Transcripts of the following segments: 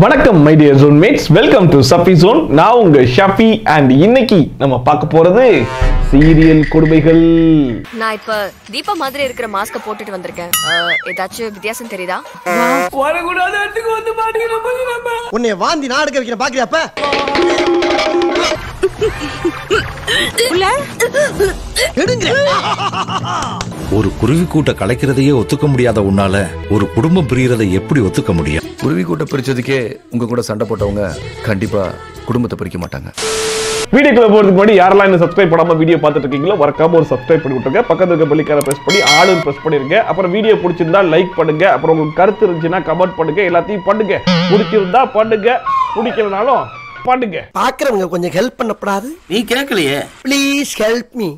வணக்கம் my dear zone mates, welcome to Safi zone. நான் உங்க ஷஃபி அண்ட் இன்னைக்கு நம்ம பார்க்க போறது சீரியல் கொடுமைகள். நான் இப்ப தீபா மாதிரி இருக்கிற மாஸ்க போட்டுட்டு வந்திருக்கேன். ஏதாச்சும் வித்தியாசம் தெரியுதா? வரக்கூடாத இடத்துக்கு வந்து மாட்டீங்க. உன்னை வாந்தி நாடுக்க வைக்கிற பாக்குறியாப்ப? ஒரு குருவி கூட்ட கலைக்கிறதையே ஒத்துக்க முடியாத உன்னால ஒரு குடும்பம் பிரியறதை எப்படி ஒத்துக்க முடியும்? குருவி கூட்ட பிரிச்சதுக்கே உங்க கூட சண்டை போட்டவங்க கண்டிப்பா குடும்பத்தை பிரிக்க மாட்டாங்க. வீடியோக்குள்ள போறதுக்கு முன்னாடி யாரெல்லாம் இன்னும் சப்ஸ்கிரைப் பண்ணாம வீடியோ பார்த்துட்டு இருக்கீங்களோ மறக்காம ஒரு சப்ஸ்கிரைப் பண்ணி விட்டுருங்க. பக்கத்துல இருக்க பெல்லைக்கான பிரஸ் பண்ணி ஆளுன்னு பிரஸ் பண்ணிருங்க. அப்புறம் வீடியோ பிடிச்சிருந்தா லைக் பண்ணுங்க. அப்புறம் உங்களுக்கு கருத்து இருந்துச்சுன்னா கமெண்ட் பண்ணுங்க. எல்லாத்தையும் பண்ணுங்க. பிடிச்சிருந்தா பண்ணுங்க, பிடிக்கலனாலும் பண்ணுங்க. பாக்குறவங்க கொஞ்சம் ஹெல்ப் பண்ணப்படாது? நீ கேட்கலையே. Please help me.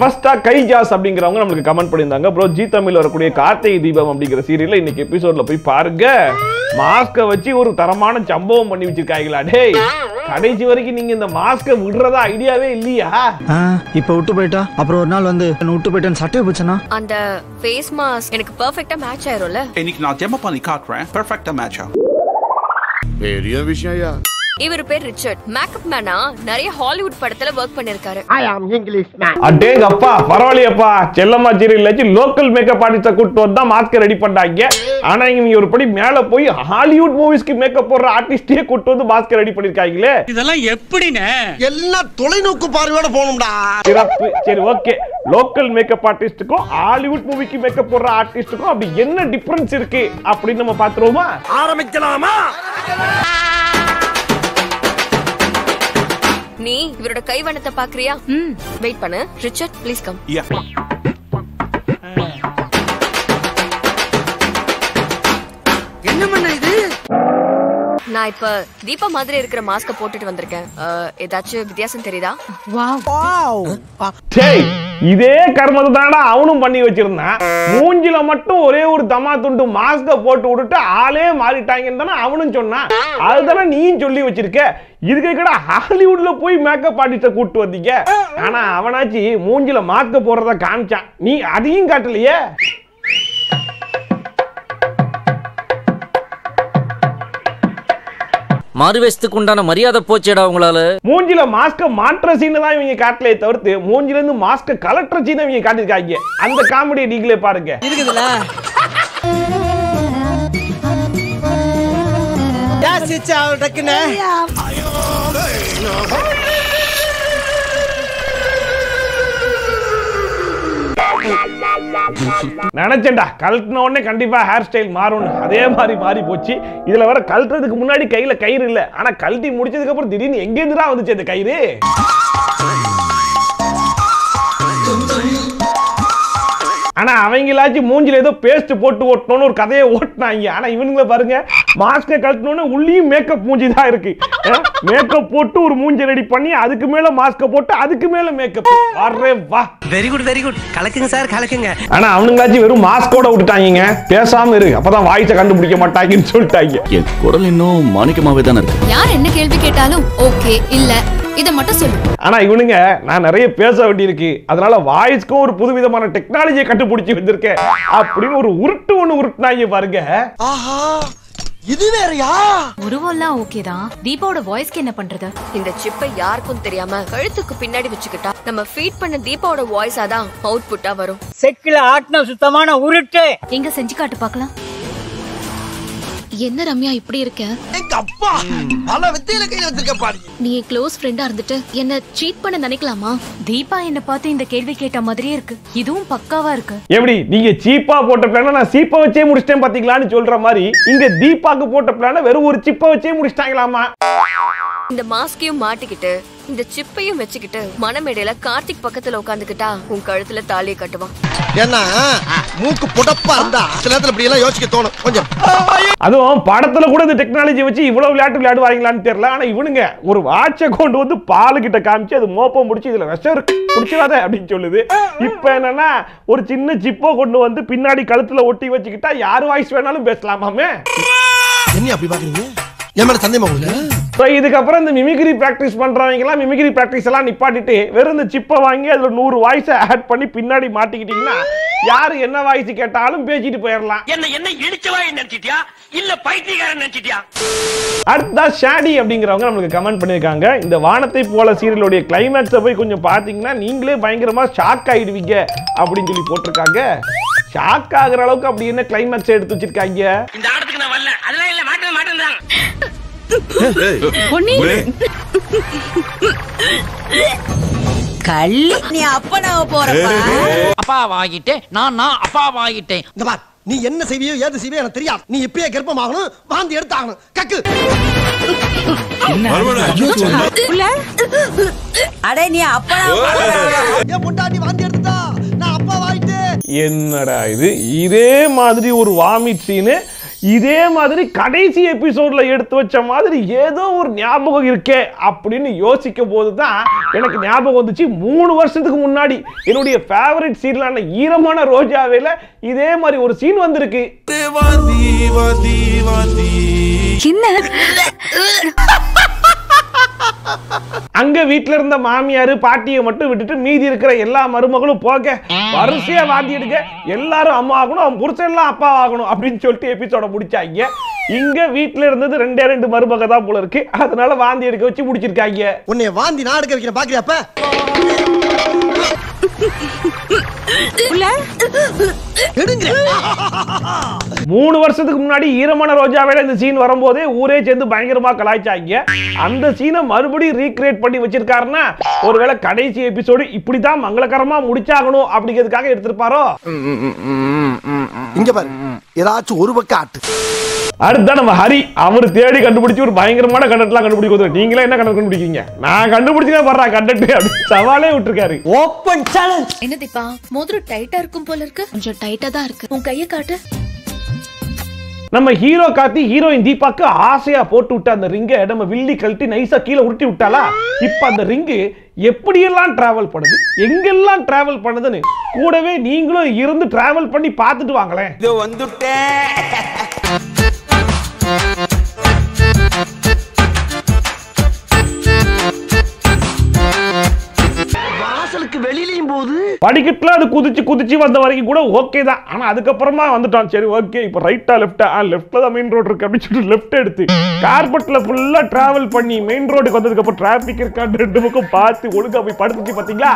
ஃபர்ஸ்டா கைஜாஸ் அப்படிங்கிறவங்க நம்மளுக்கு கமெண்ட் பண்ணியிருந்தாங்க. ப்ரோ ஜி தமிழ்ல வரக்கூடிய கார்த்திகை தீபம் அப்படிங்கிற சீரியல்ல இன்னைக்கு எபிசோட்ல போய் பாருங்க. மாஸ்க வச்சு ஒரு தரமான சம்பவம் பண்ணி வச்சிருக்காங்களா? டேய், கடைசி வரைக்கும் நீங்க இந்த மாஸ்க விடுறதா ஐடியாவே இல்லையா? இப்ப விட்டு போயிட்டா அப்புறம் ஒரு நாள் வந்து விட்டு போயிட்டேன்னு சட்டையை போச்சுனா அந்த ஃபேஸ் மாஸ்க் எனக்கு பெர்ஃபெக்ட்டா மேட்ச் ஆயிரும்ல. இன்னைக்கு நான் டெமோ பண்ணி காட்டுறேன். பெர்ஃபெக்ட்டா மேட்ச் ஆகும். பெரிய விஷயம். இவர் பேர் ரிச்சர்ட். மேக்கப் மேனா நிறைய ஹாலிவுட் படத்துல வர்க் பண்ணிருக்காரு. ஐ ஆம் இங்கிலீஷ் மேன். அடேங்கப்பா, பரவாயில்லையப்பா. செல்லம்மா சீரியல்ல லோக்கல் மேக்கப் ஆர்டிஸ்ட கூட்டு வந்தா மாஸ்க் ரெடி பண்ணாங்க. ஆனா இங்க ஒரு படி மேல போய் ஹாலிவுட் மூவிஸ்க்கு மேக்கப் போடுற ஆர்டிஸ்டே கூட்டு வந்து மாஸ்க் ரெடி பண்ணிருக்காங்களே. இதெல்லாம் எப்படினே? எல்லாம் தொலைநோக்கு பார்வையோட போணும்டா. சிறப்பு. சரி, ஓகே. லோக்கல் மேக்கப் ஆர்டிஸ்டுக்கும் ஹாலிவுட் மூவிக்கு மேக்கப் போடுற ஆர்டிஸ்டுக்கும் அப்படி என்ன டிஃபரன்ஸ் இருக்கு அப்படின்னு நம்ம பாத்துருவோமா? ஆரம்பிக்கலாமா? நீ இவரோட கைவண்ணத்தை பாக்குறியா? வெயிட் பண்ணு. Richard please come. என்ன பண்ண இது? நான் இப்ப தீபா மாதிரி இருக்கிற மாஸ்க போட்டுட்டு வந்திருக்கேன். ஏதாச்சும் வித்தியாசம் தெரியுதா? டேய், இதே கர்மத்தை தானடா அவனும் பண்ணி வச்சிருந்தான். மூஞ்சில மட்டும் ஒரே ஒரு தமா துண்டு மாஸ்க போட்டு விட்டுட்டு ஆளே மாறிட்டாங்கன்னு தானே அவனும் சொன்னான். அதுதானே நீயும் சொல்லி வச்சிருக்க. இதுக்கு கூட ஹாலிவுட்ல போய் மேக்கப் ஆர்டிஸ்ட கூட்டு வந்தீங்க. ஆனா அவனாச்சு மூஞ்சில மாஸ்க போடுறத காமிச்சான். நீ அதையும் காட்டலையே. மாறுவேஷத்துக்கு உண்டான மரியாதை போச்சேடா உங்களால. மூஞ்சில மாஸ்க மாற்ற சீன் தான் இவங்க காட்டலையே தவிர்த்து மூஞ்சில இருந்து மாஸ்க கலெக்டர் சீன் இவங்க காட்டிருக்காங்க. அந்த காமெடியை நீங்களே பாருங்க. இருக்குதுல. யாசிச்சா டக்குனே. நினைச்சேன்டா கழட்டின உடனே கண்டிப்பா ஹேர் ஸ்டைல் மாறும். அதே மாதிரி மாறி போச்சு. இதுல வர கழட்டுறதுக்கு முன்னாடி கையில கயிறு இல்ல. ஆனா கழட்டி முடிச்சதுக்கு அப்புறம் திடீர்னு எங்க இருந்துடா வந்துச்சு அந்த கயிறு? ஆனா அவங்களாச்சும் மூஞ்சில ஏதோ பேஸ்ட் போட்டு ஓட்டணும்னு ஒரு கதையை ஓட்டினாங்க. ஆனா இவனுங்கள பாருங்க, மாஸ்க கழட்டணும்னு உள்ளியும் மேக்கப் மூஞ்சி தான் இருக்கு. மேக்கப் போட்டு ஒரு மூஞ்சி ரெடி பண்ணி அதுக்கு மேல மாஸ்க போட்டு அதுக்கு மேல மேக்கப். அரே வா, வெரி குட் வெரி குட். கலக்குங்க சார், கலக்குங்க. ஆனா அவனுங்களாச்சும் வெறும் மாஸ்கோட விட்டுட்டாங்க. பேசாம இரு, அப்பதான் வாய்ஸை கண்டுபிடிக்க மாட்டாங்கன்னு சொல்லிட்டாங்க. என் குரல் இன்னும் மாணிக்கமாவே தானே இருக்கு. யார் என்ன கேள்வி கேட்டாலும் ஓகே இல்ல இத மட்டும் சொல்லு. ஆனா இவனுங்க நான் நிறைய பேச வேண்டியிருக்கு, அதனால வாய்ஸ்க்கும் ஒரு புதுவிதமான டெக்னாலஜியை கண்டுபிடிச்சு வந்திருக்கேன் அப்படின்னு ஒரு உருட்டு ஒண்ணு உருட்டுனாங்க பாருங்க. ஆஹா, இது வேறயா? உருவம்லாம் ஓகே தான். தீபாவோட வாய்ஸ்க்கு என்ன பண்றது? இந்த சிப்பை யாருக்கும் தெரியாம கழுத்துக்கு பின்னாடி வச்சுக்கிட்டா நம்ம ஃபீட் பண்ண தீபாவோட வாய்ஸா தான் அவுட்புட்டா வரும். செக்கில ஆட்டின சுத்தமான உருட்டு. எங்க செஞ்சு காட்டு பார்க்கலாம். என்ன ரம்யா இப்படி இருக்க? எங்க அப்பா பல வித்தையில கையில வச்சிருக்க பாரு. நீ க்ளோஸ் ஃப்ரெண்டா இருந்துட்டு என்ன சீட் பண்ண நினைக்கலாமா? தீபா என்ன பார்த்து இந்த கேள்வி கேட்ட மாதிரியே இருக்கு. இதுவும் பக்காவா இருக்கு. எப்படி நீங்க சீப்பா போட்ட பிளான நான் சீப்பா வச்சே முடிச்சிட்டேன் பாத்தீங்களான்னு சொல்ற மாதிரி இங்க தீபாக்கு போட்ட பிளான வெறும் ஒரு சிப்பை வச்சே முடிச்சிட்டாங்களாமா. இந்த மாஸ்கையும் மாட்டிக்கிட்டு இந்த சிப்பையும் வச்சுக்கிட்டு மனமேடையில கார்த்திக் பக்கத்துல உட்காந்துக்கிட்டா உன் கழுத்துல தாலியை கட்டுவான். ஏன்னா மூக்கு புடப்பா இருந்தா சில நேரத்துல இப்படி எல்லாம் யோசிக்க தோணும் கொஞ்சம். அதுவும் படத்துல கூட இந்த டெக்னாலஜி வச்சு இவ்வளவு விளையாட்டு விளையாடுவாங்களான்னு தெரியல. ஆனா இவனுங்க ஒரு வாட்சை கொண்டு வந்து பால் கிட்ட காமிச்சு அது மோப்பம் முடிச்சு இதுல விஷம் குடிச்சிடாத அப்படின்னு சொல்லுது. இப்ப என்னன்னா ஒரு சின்ன சிப்போ கொண்டு வந்து பின்னாடி கழுத்துல ஒட்டி வச்சுக்கிட்டா யாரு வாய்ஸ் வேணாலும் பேசலாமாமே. என்ன அப்படி பாக்குறீங்க? என் மேல சந்தேகமா உங்களுக்கு? இதுக்கப்புறம் இந்த மிமிக்ரி பிராக்டிஸ் பண்றவங்க எல்லாம் மிமிக்ரி பிராக்டிஸ் எல்லாம் நிப்பாட்டிட்டு வெறும் இந்த சிப்பை வாங்கி அதுல 100 வாய்ஸ் ஆட் பண்ணி பின்னாடி மாட்டிக்கிட்டீங்கன்னா யாரு என்ன வாய்ஸ் கேட்டாலும் பேசிட்டு போயிடலாம். என்ன இடிச்சவா நினைச்சிட்டியா இல்ல பைத்தியக்காரன் நினைச்சிட்டியா? அடுத்தா ஷாடி அப்படிங்கிறவங்க நமக்கு கமெண்ட் பண்ணிருக்காங்க. இந்த வானத்தை போல சீரியலுடைய கிளைமேக்ஸை போய் கொஞ்சம் பாத்தீங்கன்னா நீங்களே பயங்கரமா ஷாக் ஆயிடுவீங்க அப்படின்னு சொல்லி போட்டிருக்காங்க. ஷாக் ஆகுற அளவுக்கு அப்படி என்ன கிளைமேக்ஸ் எடுத்து வச்சிருக்காங்க? இந்த ஆட்டத்துக்கு நான் வரல. அதெல்லாம் இல்ல மாட்டேன். நீ அப்பனாவ போறப்பா. அப்பா வாங்கிட்டேன். நான் அப்பா வாங்கிட்டேன். இந்த பார், நீ என்ன செய்வியோ ஏது செய்வியோ எனக்கு தெரியாது. நீ இப்பயே கர்ப்பமாகணும், வாந்தி எடுத்தாகணும். கக்கு. அடே நீ அப்பனாவ ஏன் பொண்டாட்டி வாந்தி எடுத்துட்டா? நான் அப்பா வாங்கிட்டேன். என்னடா இது? இதே மாதிரி ஒரு வாமிட் சீனு இதே மாதிரி கடைசி எபிசோட்ல எடுத்து வச்ச மாதிரி ஏதோ ஒரு ஞாபகம் இருக்கே அப்படின்னு யோசிக்கும் போதுதான் எனக்கு ஞாபகம் வந்துச்சு. 3 வருஷத்துக்கு முன்னாடி என்னுடைய ஃபேவரட் சீரியலான ஈரமான ரோஜாவேல இதே மாதிரி ஒரு சீன் வந்திருக்கு. அங்க வீட்டுல இருந்த மாமியாரு பாட்டியை மட்டும் விட்டுட்டு மீதி இருக்கிற எல்லா மருமகளும் போக வரிசையா வாந்தி எடுக்க எல்லாரும் அம்மா ஆகணும், அவன் புருஷன் எல்லாம் அப்பா ஆகணும் அப்படின்னு சொல்லிட்டு எபிசோட முடிச்சாங்க. இங்க வீட்டுல இருந்தது 2 மருமக தான் போல இருக்கு. அதனால வாந்தி எடுக்க வச்சு முடிச்சிருக்காங்க. உன்னை வாந்தி நான் எடுக்க வைக்கிறேன் பாக்குறியாப்ப? 3 வருஷத்துக்கு முன்னாடி ஈரமான ரோஜாவேல இந்த சீன் வரும்போதே ஊரே சேர்ந்து பயங்கரமா கலாய்ச்சாங்க. அந்த சீனை மறுபடியும் ரீக்ரியேட் பண்ணி வச்சிருக்காருன்னா ஒருவேளை கடைசி எபிசோடு இப்படிதான் மங்களகரமா முடிச்சாகணும் அப்படிங்கிறதுக்காக எடுத்திருப்பாரோ? இங்க பாரு, ஏதாச்சும் ஒரு பக்கம் ஆட்டு. அடுத்த நம்ம ஹரி அவர் தேடி கண்டுபிடிச்சு ஒரு பயங்கரமான கண்டென்ட்லாம் கண்டுபிடிக்க. நீங்களே என்ன கண்டென்ட் கண்டுபிடிக்கீங்க? நான் கண்டுபிடிச்சே வர்றா கண்டென்ட் அப்படி சவாலே விட்டுருக்காரு. Open challenge. என்ன தீபா மோதிரம் டைட்டா இருக்கும் போல இருக்கு. கொஞ்சம் டைட்டா தான் இருக்கு. உன் கையை காட்டு. நம்ம ஹீரோ கார்த்தி ஹீரோயின் தீபாக்கு ஆசையா போட்டு விட்ட அந்த ரிங்கை நம்ம வில்லி கழட்டி நைஸா கீழே உருட்டி விட்டாலா. இப்ப அந்த ரிங்கு எப்படியெல்லாம் டிராவல் பண்ணுது, எங்கெல்லாம் டிராவல் பண்ணுதுன்னு கூடவே நீங்களும் இருந்து டிராவல் பண்ணி பார்த்துட்டு வாங்களேன். இது வந்துட்டேன். வாசலுக்கு வெளியிலயும் போது படிக்கட்டுல அது குதிச்சு வந்த வரைக்கும் கூட ஓகே தான். ஆனா அதுக்கப்புறமா வந்துட்டான். சரி ஓகே இப்ப ரைட்டா லெஃப்டா? லெஃப்ட்ல தான் மெயின் ரோடு இருக்கு அப்படின்னு சொல்லிட்டு லெஃப்ட் எடுத்து கார்பெட்ல ஃபுல்லா டிராவல் பண்ணி மெயின் ரோடுக்கு வந்ததுக்கு அப்புறம் டிராபிக் இருக்கான்னு 2 பக்கம் பார்த்து ஒழுங்கா போய் படுத்துச்சு பாத்தீங்களா?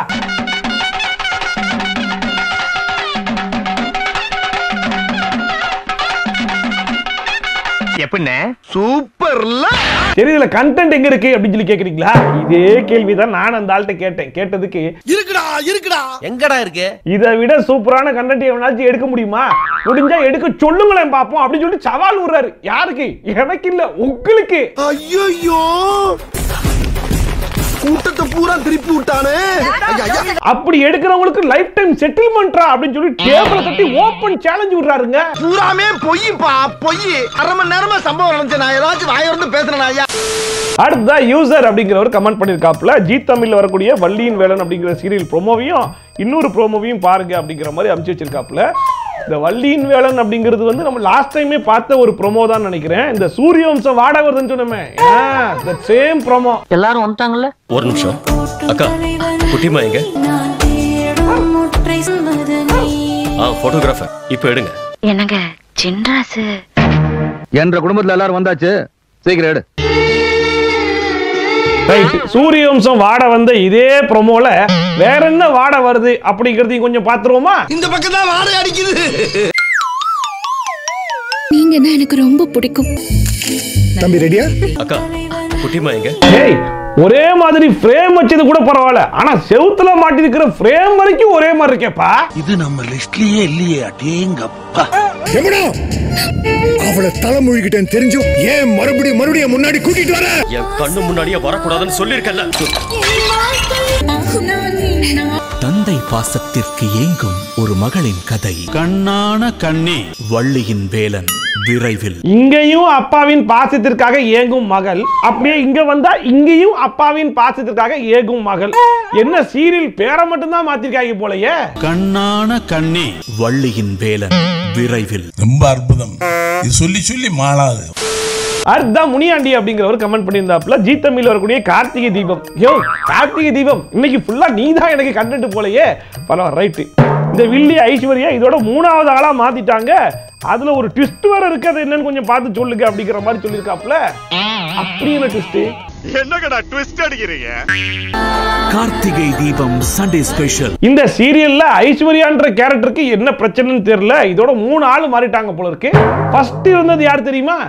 எப்படினே சூப்பர்ல. சரி இதுல கண்டென்ட் எங்க இருக்கு அப்படின்னு சொல்லி கேக்குறீங்களா? இதே கேள்விதான் நான் அந்த ஆள்கிட்ட கேட்டேன். கேட்டதுக்கு இருக்குடா எங்கடா இருக்கு? இதை விட சூப்பரான கண்டென்ட் எவனாச்சும் எடுக்க முடியுமா? முடிஞ்சா எடுக்க சொல்லுங்களேன் பாப்போம் அப்படின்னு சொல்லிட்டு சவால் விடுறாரு. யாருக்கு? எனக்கு இல்ல, உங்களுக்கு. ஐயோ கூட்டத்தை பூரா திருப்பி விட்டானே. அப்படி எடுக்கிறவங்களுக்கு லைஃப் டைம் செட்டில்மெண்ட்ரா அப்படின்னு சொல்லி டேபிள தட்டி ஓபன் சேலஞ்ச் விடுறாருங்க. பூராமே பொய்ப்பா, பொய். 1/2 மணி நேரமா சம்பவம் நடந்துச்சு. நான் ஏதாச்சும் வாயிருந்து பேசுறேன் ஐயா. அடுத்த யூசர் அப்படிங்கிறவர் கமெண்ட் பண்ணிருக்காப்ல, ஜி தமிழ்ல வரக்கூடிய வள்ளியின் வேலன் அப்படிங்கிற சீரியல் ப்ரோமோவையும் இன்னொரு ப்ரோமோவையும் பாருங்க அப்படிங்கிற மாதிரி அனுப்பிச்சு வச்சிருக்காப்ல. இந்த வள்ளியின் வேலன் அப்படிங்கிறது வந்து நம்ம லாஸ்ட் டைமே பார்த்த ஒரு ப்ரோமோ தான் நினைக்கிறேன். இந்த சூரியவம்சம் வாட வருதுன்னு சொன்னோமே, the same ப்ரோமோ. எல்லாரும் வந்துட்டாங்கல்ல? ஒரு நிமிஷம் அக்கா, குட்டிமா எங்க? போட்டோகிராஃபர் இப்ப எடுங்க. என்னங்க சின்ராசு என்ற குடும்பத்துல எல்லாரும் வந்தாச்சு, சீக்கிரம் எடு. சூரியவம்சம் வாட வந்த இதே ப்ரோமோல வேற என்ன வாட வருது அப்படிங்கறதையும் கொஞ்சம் பாத்துருவோமா? இந்த பக்கம் தான் வாடை அடிக்குது. நீங்க என்ன எனக்கு ரொம்ப பிடிக்கும். தம்பி ரெடியா? அக்கா குட்டிமா எங்க? ஏய் ஒரே மாதிரி ஃப்ரேம் வச்சது கூட பரவாயில்ல, ஆனா செவுத்துல மாட்டி இருக்கிற ஃப்ரேம் வரைக்கும் ஒரே மாதிரி இருக்கேப்பா. இது நம்ம லிஸ்ட்லயே இல்லையே. அடேங்கப்பா. அவளை தலைமொழிகிட்டேன்னு தெரிஞ்சும் ஏன் மறுபடியும் முன்னாடி கூட்டிட்டு வர? என் கண்ணு முன்னாடியே வரக்கூடாதுன்னு சொல்லிருக்கல. தந்தை பாசத்திற்கு ஏங்கும் ஒரு மகளின் கதை. கண்ணான கண்ணே வள்ளியின் வேலன் விரைவில். இங்கேயும் அப்பாவின் பாசத்திற்காக ஏங்கும் மகள், அப்படியே இங்க வந்தா இங்கேயும் அப்பாவின் பாசத்திற்காக ஏங்கும் மகள். என்ன சீரியல் பேரை மட்டும் தான் மாத்திருக்காங்க போலயே. கண்ணான கண்ணே வள்ளியின் வேலன் விரைவில். ரொம்ப அற்புதம். இது சொல்லி மாளாது. அடுத்த முனியாண்டி அப்படிங்கிறவர் கமெண்ட் பண்ணியிருந்தாப்புல ஜீ தமிழ் வரக்கூடிய கார்த்திகை தீபம். யோ கார்த்திகை தீபம் இன்னைக்கு ஃபுல்லா நீ தான் எனக்கு கண்டென்ட் போலயே. பரவாயில்ல ரைட்டு. இந்த வில்லி ஐஸ்வர்யா இதோட 3வது ஆளா மாத்திட்டாங்க. அதுல ஒரு ட்விஸ்ட் வேற இருக்கு, அது என்னன்னு கொஞ்சம் பார்த்து சொல்லுங்க அப்படிங்கிற மாதிரி சொல்லியிருக்காப்ல. அப்படி என்ன ட்விஸ்ட்? என்னங்கடா ட்விஸ்ட் அடிக்கிறீங்க? Karthigai Deepam Sunday special. இந்த சீரியல்ல ஐஸ்வர்யான்ற கேரக்டருக்கு என்ன பிரச்சனைன்னு தெரியல. இதோட 3 ஆள் மாறிட்டாங்க போல இருக்கு. ஃபர்ஸ்ட் இருந்தது யார் தெரியுமா?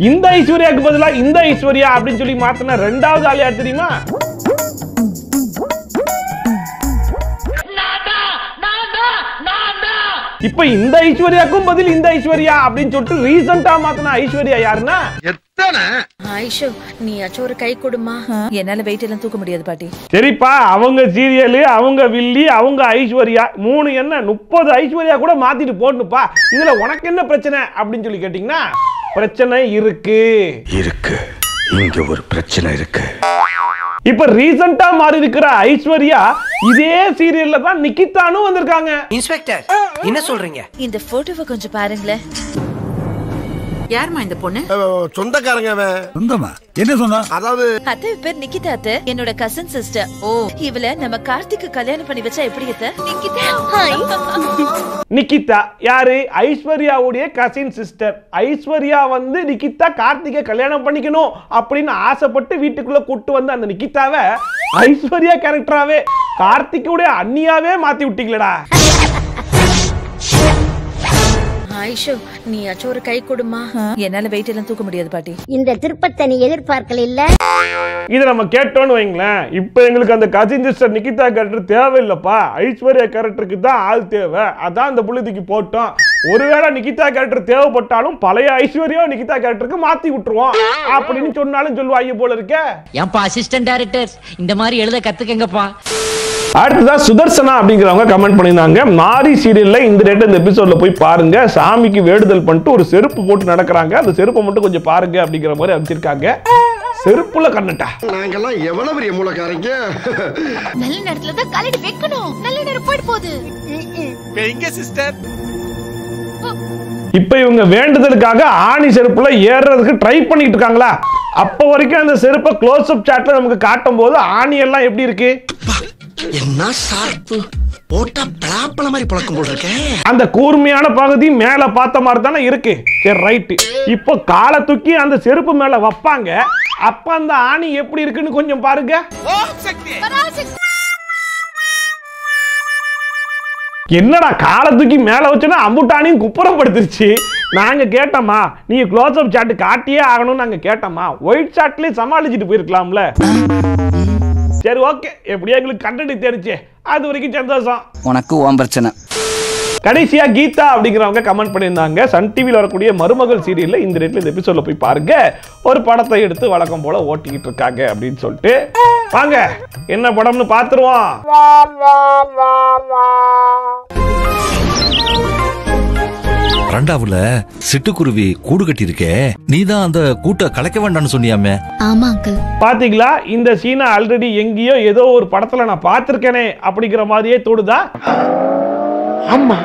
இந்த ஐஸ்வர்யாக்கு பதிலா இந்த ஐஸ்வர்யா அப்படின்னு சொல்லி மாத்தின 2வது ஆள் யார் தெரியுமா? இப்ப இந்த ஐஸ்வர்யாக்கும் பதில் இந்த ஐஸ்வர்யா அப்படின்னு சொல்லிட்டு ரீசன்ட்டா மாத்தின ஐஸ்வர்யா யாருன்னா ஐஷோ நீயாச்சும் ஒரு கை கொடுமா. என்னால வெயிட் எல்லாம் தூக்க முடியாது பாட்டி. சரிப்பா, அவங்க சீரியல், அவங்க வில்லி, அவங்க ஐஸ்வர்யா 3 என்ன 30 ஐஸ்வர்யா கூட மாத்திட்டு போடணுப்பா. இதுல உனக்கு என்ன பிரச்சனை அப்படின்னு சொல்லி கேட்டீங்கன்னா பிரச்சனை இருக்கு. இங்க ஒரு பிரச்சனை இருக்கு. இப்ப ரீசன்ட்டா மாறி இருக்கிற ஐஸ்வர்யா இதே சீரியல்ல தான் நிகிதானும் வந்திருக்காங்க. இன்ஸ்பெக்டர் என்ன சொல்றீங்க? இந்த போட்டோவை கொஞ்சம் பாருங்களேன். யாருமா இந்த பொண்ணு? சொந்தக்காரங்க. சொந்தமா? என்ன சொன்னா? அதாவது அத்தை பேர் நிகிதா அத்தை, என்னோட கசின் சிஸ்டர். ஓ இவள நம்ம கார்த்திக்கு கல்யாணம் பண்ணி வச்சா எப்படி அத்தை? நிகிதா யாரு? ஐஸ்வர்யாவுடைய கசின் சிஸ்டர். ஐஸ்வர்யா வந்து நிகிதா கார்த்திகை கல்யாணம் பண்ணிக்கணும் அப்படின்னு ஆசைப்பட்டு வீட்டுக்குள்ள கூட்டு வந்து அந்த நிகிதாவை ஐஸ்வர்யா கேரக்டராவே கார்த்திகுடைய அண்ணியாவே மாத்தி விட்டீங்களடா. ஐஷோ நீயாச்சும் ஒரு கை கொடுமா. என்னால வெயிட் எல்லாம் தூக்க முடியாது பாட்டி. இந்த திருப்பத்தை நீ எதிர்பார்க்கல இல்ல? இதை நம்ம கேட்டோன்னு வைங்களேன், இப்ப எங்களுக்கு அந்த கசின் சிஸ்டர் நிகிதா கேரக்டர் தேவையில்லப்பா, ஐஸ்வர்யா கேரக்டருக்கு தான் ஆள் தேவை, அதான் அந்த புள்ளிக்கு போட்டோம். ஒருவேளை நிகிதா கேரக்டர் தேவைப்பட்டாலும் பழைய ஐஸ்வர்யா நிகிதா கேரக்டருக்கு மாத்தி விட்டுருவோம் அப்படின்னு சொன்னாலும் சொல்லுவாங்க போல இருக்க. ஏன்பா அசிஸ்டன்ட் டைரக்டர்ஸ் இந்த மாதிரி எழுத கத்துக்கங்கப்பா. அடுத்ததா சுதர்சனா அப்படிங்கிறவங்க கமெண்ட் பண்ணியிருந்தாங்க, மாரி சீரியல்ல இந்த டேட் இந்த எபிசோட்ல போய் பாருங்க, சாமிக்கு வேண்டுதல் பண்ணிட்டு ஒரு செருப்பு போட்டு நடக்கிறாங்க, அந்த செருப்பை மட்டும் கொஞ்சம் பாருங்க அப்படிங்கிற மாதிரி அமைச்சிருக்காங்க. செருப்புல கண்ணட்டா நாங்கெல்லாம் எவ்வளவு பெரிய மூலக்காரங்க. நல்ல நேரத்துல தான் காலடி வைக்கணும். நல்ல நேரம் போயிட்டு போகுது. எங்க சிஸ்டர்? இப்ப இவங்க வேண்டுதலுக்காக ஆணி செருப்புல ஏறுறதுக்கு ட்ரை பண்ணிட்டு இருக்காங்களா? அப்ப வரைக்கும் அந்த செருப்பை க்ளோஸ் அப் சாட்ல நமக்கு காட்டும் போது ஆணி எல்லாம் எப்படி இருக்கு? என்ன சார்பு போட்டா பலாப்பழ மாதிரி பழக்கம் போல் இருக்கே. அந்த கூர்மையான பகுதி மேல பார்த்த மாதிரி தானே இருக்கு. சரி ரைட்டு. இப்போ காலை தூக்கி அந்த செருப்பு மேல வைப்பாங்க, அப்ப அந்த ஆணி எப்படி இருக்குன்னு கொஞ்சம் பாருங்க. என்னடா காலை தூக்கி மேல வச்சோன்னா அம்புட்டானியும் குப்புறப்படுத்துருச்சு. நாங்க கேட்டோமா நீங்க க்ளோஸ் அப் சாட் காட்டியே ஆகணும்னு நாங்க கேட்டோமா? ஒயிட் சாட்லயே சமாளிச்சுட்டு போயிருக்கலாம்ல. சரி ஓகே, எப்படியா எங்களுக்கு கண்டென்ட் தெரிஞ்சு அது வரைக்கும் சந்தோஷம். உனக்கு ஓம் பிரச்சனை. கடைசியா கீதா அப்படிங்கிறவங்க கமெண்ட் பண்ணியிருந்தாங்க, சன் டிவியில் வரக்கூடிய மருமகள் சீரியல்ல இந்த ரேட்ல இந்த எபிசோட்ல போய் பாருங்க, ஒரு படத்தை எடுத்து வழக்கம் போல ஓட்டிக்கிட்டு இருக்காங்க அப்படின்னு சொல்லிட்டு. வாங்க என்ன படம்னு பாத்துருவோம். ரெண்டாவுல சிட்டுக்குருவி கூடு கட்டி இருக்கே, நீதான் அந்த கூட்ட கலைக்க வேண்டாம்னு சொன்னியாமே? ஆமா அங்கிள். பாத்தீங்களா, இந்த சீனை ஆல்ரெடி எங்கேயோ ஏதோ ஒரு படத்துல நான் பாத்திருக்கேனே அப்படிங்கிற மாதிரியே தோடுதா? ஆமா.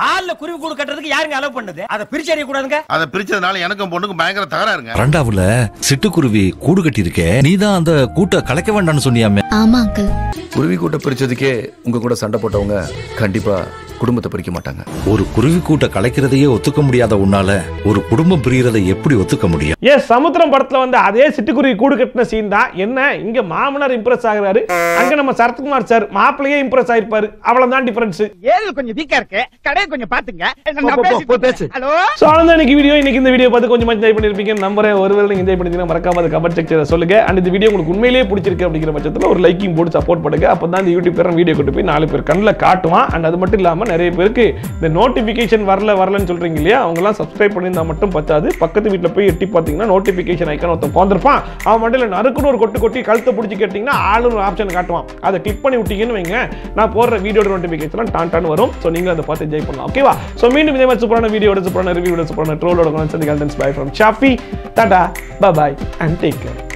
ஹால்ல குருவி கூடு கட்டுறதுக்கு யாருங்க அலோவ் பண்ணது? அத பிரிச்சு எறிய கூடாதுங்க. அத பிரிச்சதுனால எனக்கும் பொண்ணுக்கும் பயங்கர தகராறுங்க. ரெண்டாவுல சிட்டுக்குருவி கூடு கட்டி இருக்கே, நீதான் அந்த கூட்ட கலைக்க வேண்டாம்னு சொன்னியாமே? ஆமா அங்கிள். குருவி கூட்ட பிரிச்சதுக்கே உங்க கூட சண்டை போட்டவங்க கண்டிப்பா குடும்பத்தை பிரிக்க மாட்டாங்க. ஒரு குருவி கூட்ட கலைக்கிறதையே ஒத்துக்க முடியாத உன்னால ஒரு குடும்பம் பிரியறதை எப்படி ஒத்துக்க முடியும்? சமுத்திரம் படத்துல வந்து அதே சிட்டுக்குருவி கூடு கட்டின சீன் தான். என்ன இங்க மாமனார் இம்ப்ரெஸ் ஆகுறாரு, அங்க நம்ம சரத்குமார் சார் மாப்பிளையே இம்ப்ரெஸ் ஆயிருப்பாரு. அவ்வளவுதான் டிஃபரன்ஸ். ஏழு கொஞ்சம் வீக்கா இருக்கு, கடையை கொஞ்சம் பாத்துங்க. ஹலோ சோ இன்னைக்கு வீடியோ, இன்னைக்கு இந்த வீடியோ பார்த்து கொஞ்சம் என்ஜாய் பண்ணிருப்பீங்க நம்புறேன். ஒருவேளை நீங்க என்ஜாய் பண்ணிருந்தீங்கன்னா மறக்காம அதை கமெண்ட் செக்ஷன்ல சொல்லுங்க. அண்ட் இந்த வீடியோ உங்களுக்கு உண்மையிலேயே பிடிச்சிருக்கு அப்படிங்கிற பட்சத்துல ஒரு லைக்கிங் போட்டு சப்போர்ட் பண்ணுங்க. அப்பதான் இந்த யூடியூப் பேர் வீடியோ கொண்டு போய் 4 பேர் கண்ணில் காட்டுவான். அண்ட் அது மட்டும் இல்லாம நிறைய பேருக்கு இந்த நோட்டிபிகேஷன் வரலன்னு சொல்றீங்க இல்லையா, அவங்க எல்லாம் சப்ஸ்கிரைப் பண்ணியிருந்தா மட்டும் பத்தாது, பக்கத்து வீட்டில் போய் எட்டி பார்த்தீங்கன்னா நோட்டிபிகேஷன் ஐக்கான் ஒருத்தன் உட்காந்துருப்பான். அவன் மட்டும் நறுக்குன்னு ஒரு கொட்டி கழுத்தை பிடிச்சி கேட்டீங்கன்னா ஆளுன்னு ஆப்ஷன் காட்டுவான். அதை கிளிக் பண்ணி விட்டீங்கன்னு வைங்க, நான் போடுற வீடியோட நோட்டிபிகேஷன் டான் வரும். ஸோ நீங்க அதை பார்த்து என்ஜாய் பண்ணலாம். ஓகேவா? ஸோ மீண்டும் இதே மாதிரி சூப்பரான வீடியோட, சூப்பரான ரிவ்யூட, சூப்பரான ட்ரோலோட bye from Shafi. Tata, bye and take care.